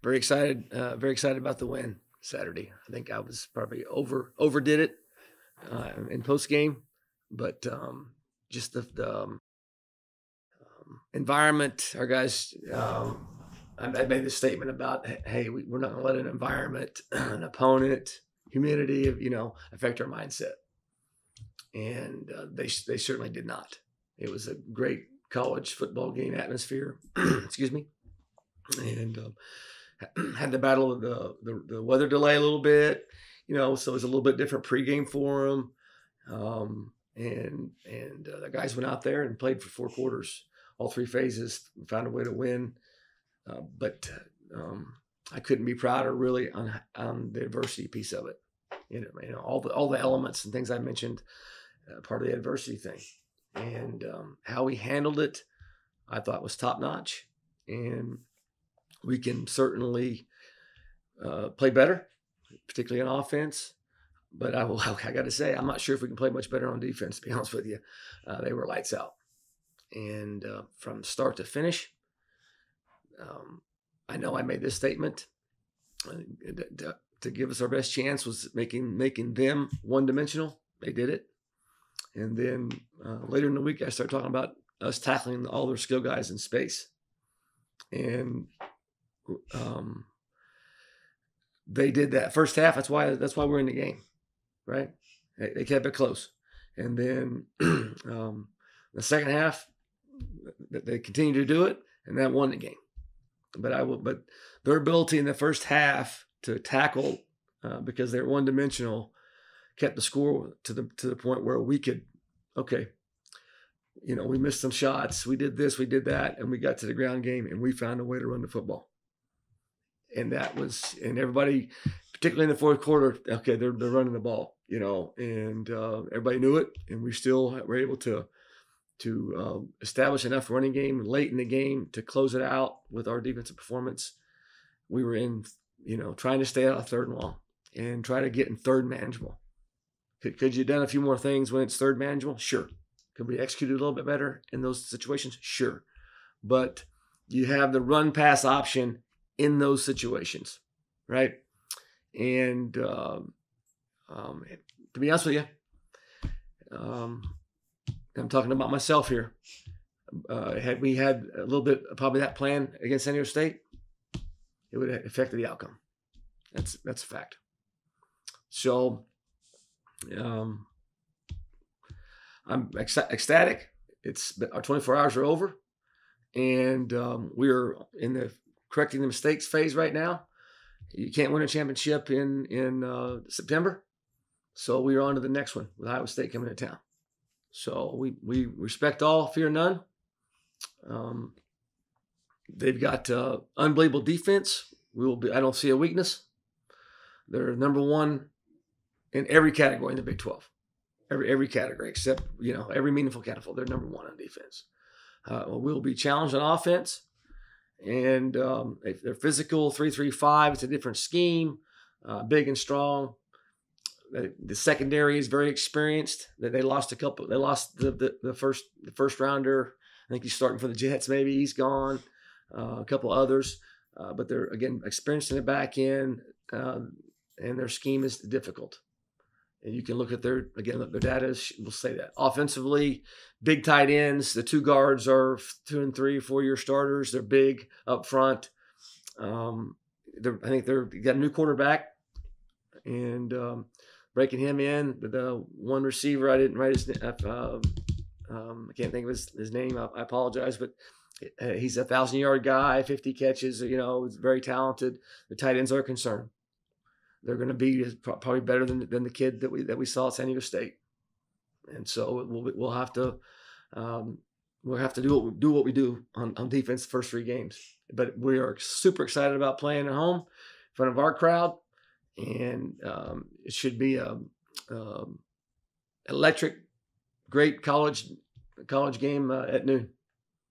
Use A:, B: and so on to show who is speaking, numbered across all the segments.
A: Very excited about the win Saturday. I think I was probably overdid it in post game, but just the environment. Our guys, I made this statement about, hey, we're not going to let an environment, an opponent, humidity, affect our mindset, and they certainly did not. It was a great college football game atmosphere. Excuse me, and had the battle of the weather delay a little bit, so it was a little bit different pregame for them. And the guys went out there and played for 4 quarters, all 3 phases, found a way to win. But I couldn't be prouder really on the adversity piece of it. All the elements and things I mentioned, part of the adversity thing, and how we handled it, I thought was top notch. And we can certainly play better, particularly on offense. But I got to say, I'm not sure if we can play much better on defense, to be honest with you. They were lights out. And from start to finish, I know I made this statement to give us our best chance was making them one-dimensional. They did it. And then later in the week, I started talking about us tackling all their skill guys in space. And they did that first half. That's why we're in the game, right? They kept it close, and then the second half they continued to do it, and that won the game. But their ability in the first half to tackle because they're one dimensional kept the score to the point where we could, okay, we missed some shots, we did this, we did that, and we got to the ground game and we found a way to run the football. And everybody, particularly in the fourth quarter, okay, they're running the ball, and everybody knew it, and we still were able to establish enough running game late in the game to close it out with our defensive performance. We were in, trying to stay out of third and long and try to get in third manageable. Could you have done a few more things when it's third manageable? Sure. Could we execute a little bit better in those situations? Sure. But you have the run pass option in those situations, right? And to be honest with you, I'm talking about myself here. Had we had a little bit probably that plan against San Diego State, it would have affected the outcome. That's a fact. So I'm ecstatic. Our 24 hours are over, and we're in the correcting the mistakes phase right now. You can't win a championship in September, so we're on to the next one with Iowa State coming to town. So we respect all, fear none. They've got unbelievable defense. I don't see a weakness. They're number one in every category in the Big 12. Every category except, every meaningful category. They're number one on defense. We'll be challenged on offense. And they're physical, 3-3-5. It's a different scheme, big and strong. The secondary is very experienced. They lost a couple. They lost the first rounder. I think he's starting for the Jets. Maybe he's gone. A couple others, but they're again experienced in the back end, and their scheme is difficult. And you can look at their data will say that. Offensively, big tight ends. The two guards are 2 and 3, 4-year starters. They're big up front. I think they got a new quarterback, and breaking him in. The one receiver, I didn't write his name. I can't think of his name. I apologize, but he's a 1,000-yard guy, 50 catches. He's very talented. The tight ends are a concern. They're going to be probably better than the kid that we saw at San Diego State, and so we'll have to do what we do on defense the first 3 games. But we are super excited about playing at home in front of our crowd, and it should be a electric, great college game at noon.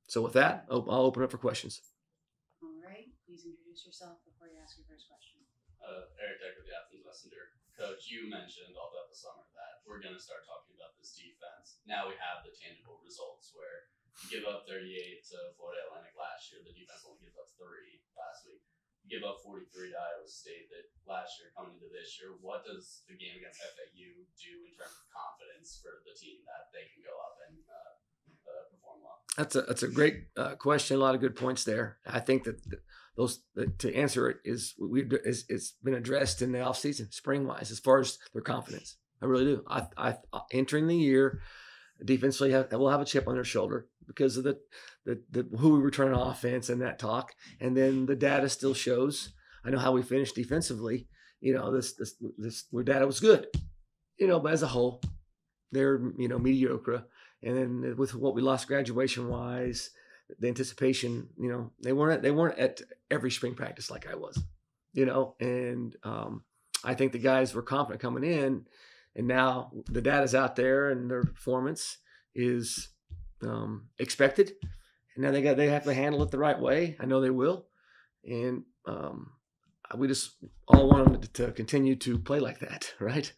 A: So with that, I'll open up for questions.
B: All right, please introduce yourself before you ask your first question.
C: Eric Decker, the Athens Messenger. Coach, you mentioned all throughout the summer that we're going to start talking about this defense. Now we have the tangible results where you give up 38 to Florida Atlantic last year. The defense only gives up 3 last week. You give up 43 to Iowa State that last year coming into this year. What does the game against FAU do in terms of confidence for the team that they can go up and perform well?
A: That's a great question. A lot of good points there. I think that to answer it it's been addressed in the offseason, spring wise, as far as their confidence. I really do. I entering the year, defensively will have a chip on their shoulder because of the who we return on offense and that talk, and then the data still shows. I know how we finished defensively. This data was good. But as a whole, they're mediocre. And then with what we lost graduation wise, the anticipation, they weren't at every spring practice like I was, and I think the guys were confident coming in, and now the data's out there and their performance is expected, and now they have to handle it the right way. I know they will, and we just all want them to continue to play like that, right?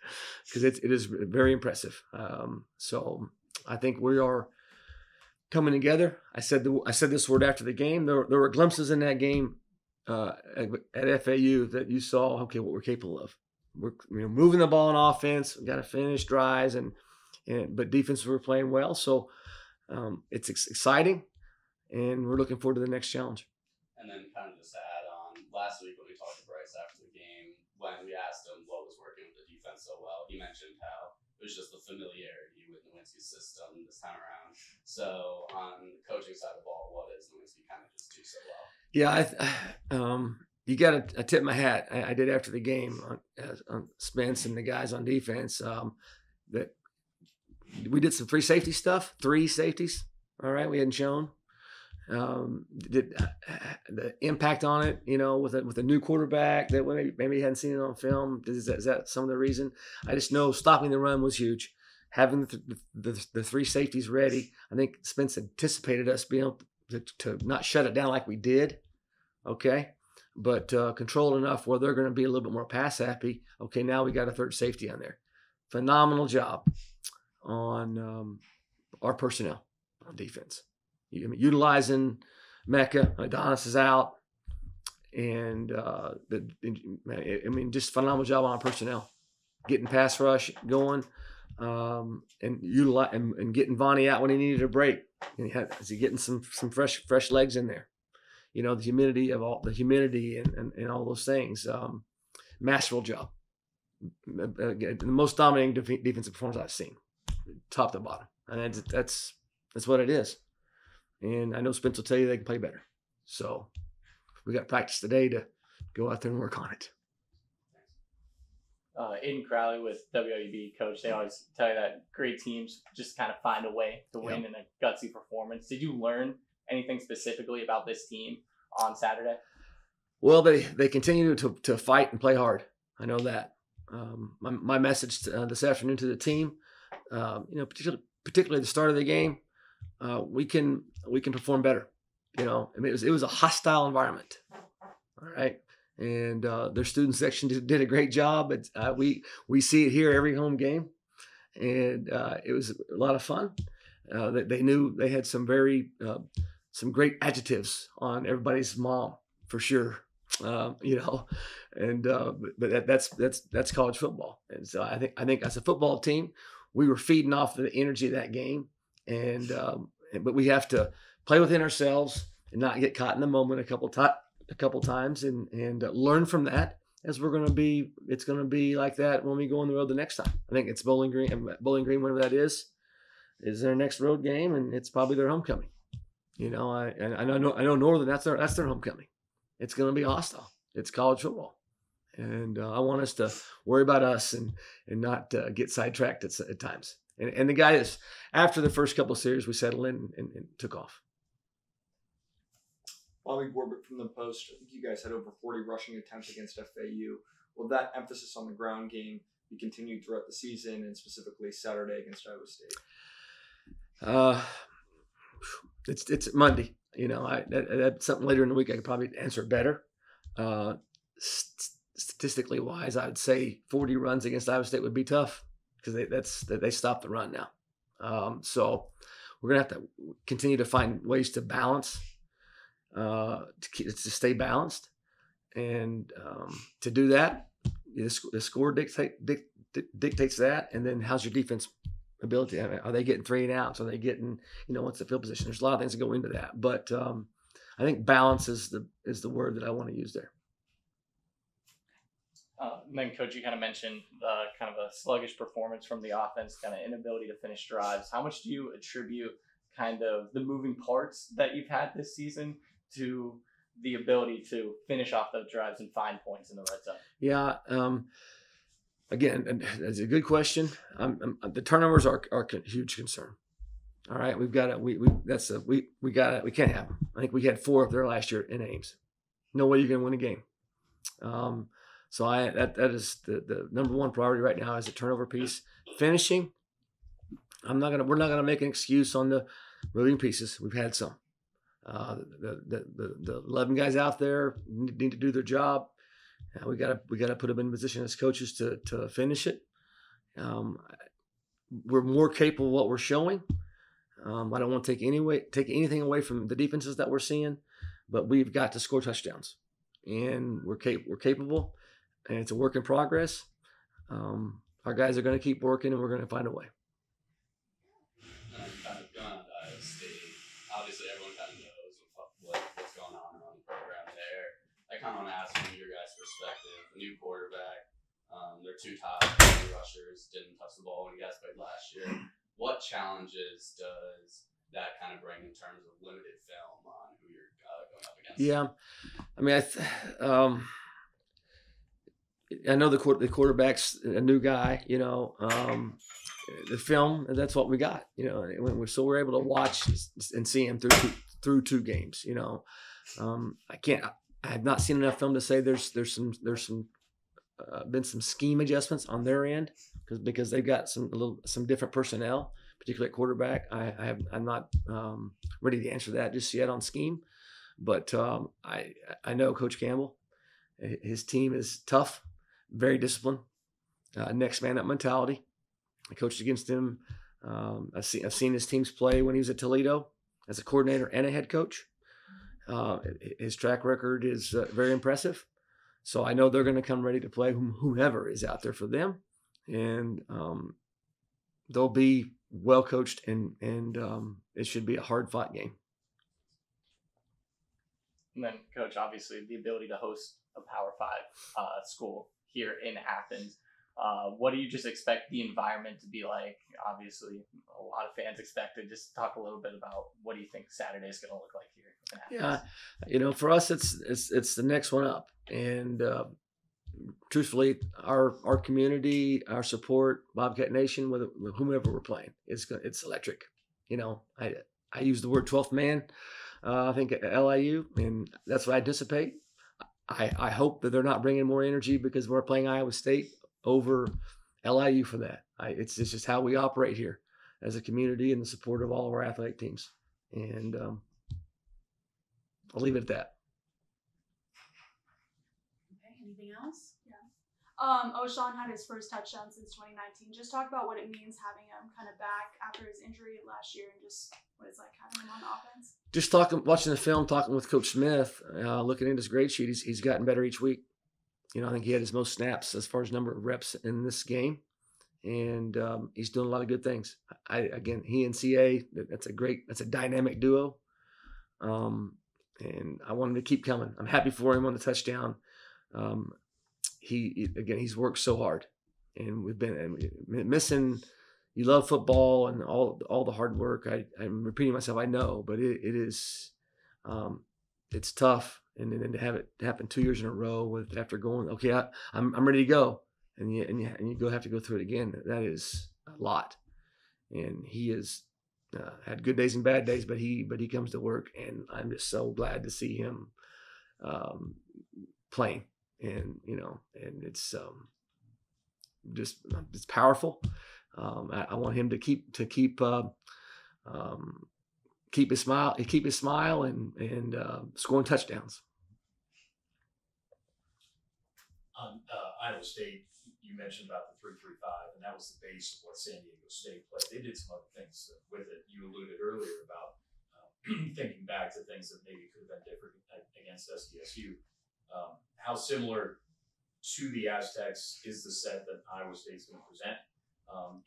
A: Because it is very impressive. So I think we are coming together. I said this word after the game. There were glimpses in that game at FAU that you saw. Okay, what we're capable of. We're moving the ball on offense. We got to finish drives, but defense we're playing well. So it's exciting, and we're looking forward to the next challenge.
C: And then kind of just to add on, last week when we talked to Bryce after the game, when we asked him what was working with the defense so well, he mentioned how it was just the familiarity with Nowinski's system this time around. So on the coaching side of the ball, what does Nowinski kind of just do so well?
A: Yeah, you got to tip my hat. I did after the game on Spence and the guys on defense that we did some three safeties. All right, we hadn't shown. Did the impact on it, with a new quarterback that maybe hadn't seen it on film. Is that some of the reason? I just know stopping the run was huge. Having the three safeties ready, I think Spence anticipated us being able to not shut it down like we did, okay, but control enough where they're going to be a little bit more pass happy. Okay, now we got a third safety on there. Phenomenal job on our personnel on defense. Utilizing Mecca, Adonis is out, and just phenomenal job on our personnel, getting pass rush going, and getting Vonnie out when he needed a break. And is he getting some fresh legs in there? The humidity and all those things. Masterful job, the most dominating defensive performance I've seen, top to bottom, and that's what it is. And I know Spence will tell you they can play better. So we got practice today to go out there and work on it.
D: Aiden Crowley with WIB coach, they always tell you that great teams just kind of find a way to win in a gutsy performance. Did you learn anything specifically about this team on Saturday?
A: Well, they continue to fight and play hard. I know that. My message this afternoon to the team, particularly at the start of the game, we can perform better. It was a hostile environment. All right. And their student section did a great job. We see it here every home game, and it was a lot of fun. They knew they had some great adjectives on everybody's mom for sure. But that's college football, and so I think as a football team, we were feeding off the energy of that game, but we have to play within ourselves and not get caught in the moment a couple times and learn from that, as it's going to be like that when we go on the road the next time. I think it's Bowling Green, whatever that is their next road game, and it's probably their homecoming. I know Northern, that's their homecoming. It's going to be hostile. It's college football, and I want us to worry about us and not get sidetracked at times. And the guys, after the first couple of series, we settled in and took off.
E: Bobby Warwick from the Post. I think you guys had over 40 rushing attempts against FAU. Will that emphasis on the ground game be continued throughout the season, and specifically Saturday against Iowa State?
A: It's Monday. That's something later in the week I could probably answer better. Statistically wise, I would say 40 runs against Iowa State would be tough because they stopped the run now. So we're gonna have to continue to find ways to balance. To stay balanced, And to do that, the score dictates that, and then how's your defense ability? I mean, are they getting 3 and outs? Are they getting, what's the field position? There's a lot of things that go into that, but I think balance is the word that I want to use there.
D: And then, Coach, you kind of mentioned kind of a sluggish performance from the offense, kind of inability to finish drives. How much do you attribute kind of the moving parts that you've had this season to the ability to finish off those drives and find points in the red zone?
A: Yeah. Again, that's a good question. The turnovers are a huge concern. All right, we can't have them. I think we had 4 up there last year in Ames. No way you're going to win a game. So that is the number one priority right now is the turnover piece. Finishing, we're not gonna make an excuse on the moving pieces. We've had some. The 11 guys out there need to do their job. We gotta put them in position as coaches to finish it. We're more capable of what we're showing. I don't want to take anything away from the defenses that we're seeing, but we've got to score touchdowns, and we're capable, and it's a work in progress. Our guys are going to keep working, and we're going to find a way.
C: Kind of going on to Ohio State, obviously everyone kind of knows what's going on around the program there. I kind of want to ask from your guys' perspective, a new quarterback, their 2 top rushers didn't touch the ball when you guys played last year. What challenges does that kind of bring in terms of limited film on who you're going up against?
A: Yeah, I mean, I know the quarterback's a new guy. The film, that's what we got. So we're able to watch and see him through 2 games. I have not seen enough film to say there's been some scheme adjustments on their end because they've got some different personnel, particularly at quarterback. I'm not ready to answer that just yet on scheme, but I know Coach Campbell. His team is tough, very disciplined, next man up mentality. I coached against him. I've seen his teams play when he was at Toledo as a coordinator and a head coach. His track record is very impressive. So I know they're going to come ready to play whomever is out there for them, and they'll be well coached, and it should be a hard fought game.
D: And then, Coach, obviously the ability to host a Power 5 school here in Athens. What do you just expect the environment to be like? Obviously, a lot of fans expect it. Just talk a little bit about what do you think Saturday is going to look like here in Athens?
A: Yeah, for us, it's the next one up, and truthfully, our community, our support, Bobcat Nation, with whomever we're playing, it's electric. I use the word 12th man. I think at LIU, and that's what I anticipate. I hope that they're not bringing more energy because we're playing Iowa State over LIU for that. It's just how we operate here as a community and the support of all of our athletic teams. And I'll leave it at that.
B: Okay, anything else?
F: O'Shawn had his first touchdown since 2019. Just talk about what it means having him kind of back after his injury last year and just what it's like having him on offense.
A: Just watching the film, talking with Coach Smith, looking at his grade sheet, he's gotten better each week. I think he had his most snaps as far as number of reps in this game, and he's doing a lot of good things. He and CA, that's a dynamic duo, and I want him to keep coming. I'm happy for him on the touchdown. He's worked so hard, and we've been missing. You love football and all the hard work. I'm repeating myself, I know, but it is it's tough, and then to have it happen 2 years in a row after going, okay, I'm ready to go, and you have to go through it again. That is a lot, and he has had good days and bad days, but he comes to work, and I'm just so glad to see him playing. And and it's powerful. I want him to keep his smile and scoring touchdowns.
G: On Iowa State, you mentioned about the 3-3-5, and that was the base of what San Diego State played. They did some other things with it. You alluded earlier about thinking back to things that maybe could have been different against SDSU. how similar to the Aztecs is the set that Iowa State's going to present?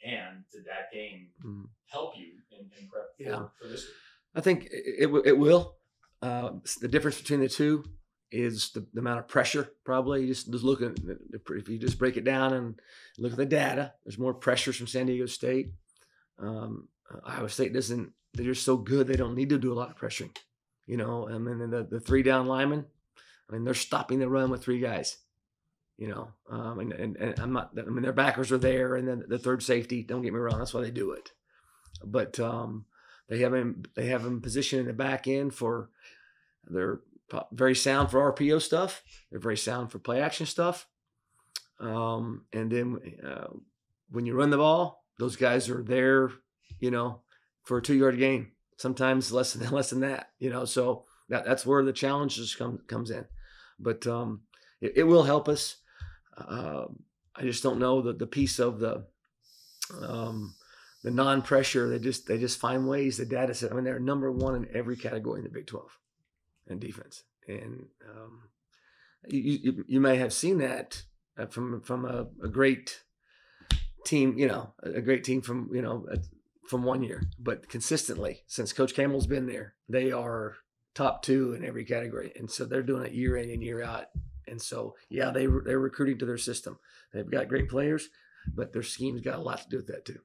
G: And did that game help you in prep for this week?
A: I think it will. The difference between the two is the amount of pressure. Probably just look at, if you just break it down and look at the data, there's more pressures from San Diego State. Iowa State doesn't. They're just so good. They don't need to do a lot of pressuring. You know, I mean, the 3 down linemen. I mean, they're stopping the run with 3 guys. You know, and I'm not. I mean, their backers are there, and then the third safety. Don't get me wrong, that's why they do it. But they have him positioned in the back end for. They're very sound for RPO stuff. They're very sound for play action stuff. And then when you run the ball, those guys are there. You know, for a 2-yard gain. Sometimes less than that. You know, so that's where the challenges comes in. But it will help us. I just don't know the piece of the non-pressure. They just find ways. The data set. I mean, they're number 1 in every category in the Big 12 in defense. And you may have seen that from a great team. You know, a great team from from 1 year, but consistently since Coach Campbell's been there, they are top 2 in every category, and so they're doing it year in and year out. And so, yeah, they're recruiting to their system. They've got great players, but their scheme's got a lot to do with that too.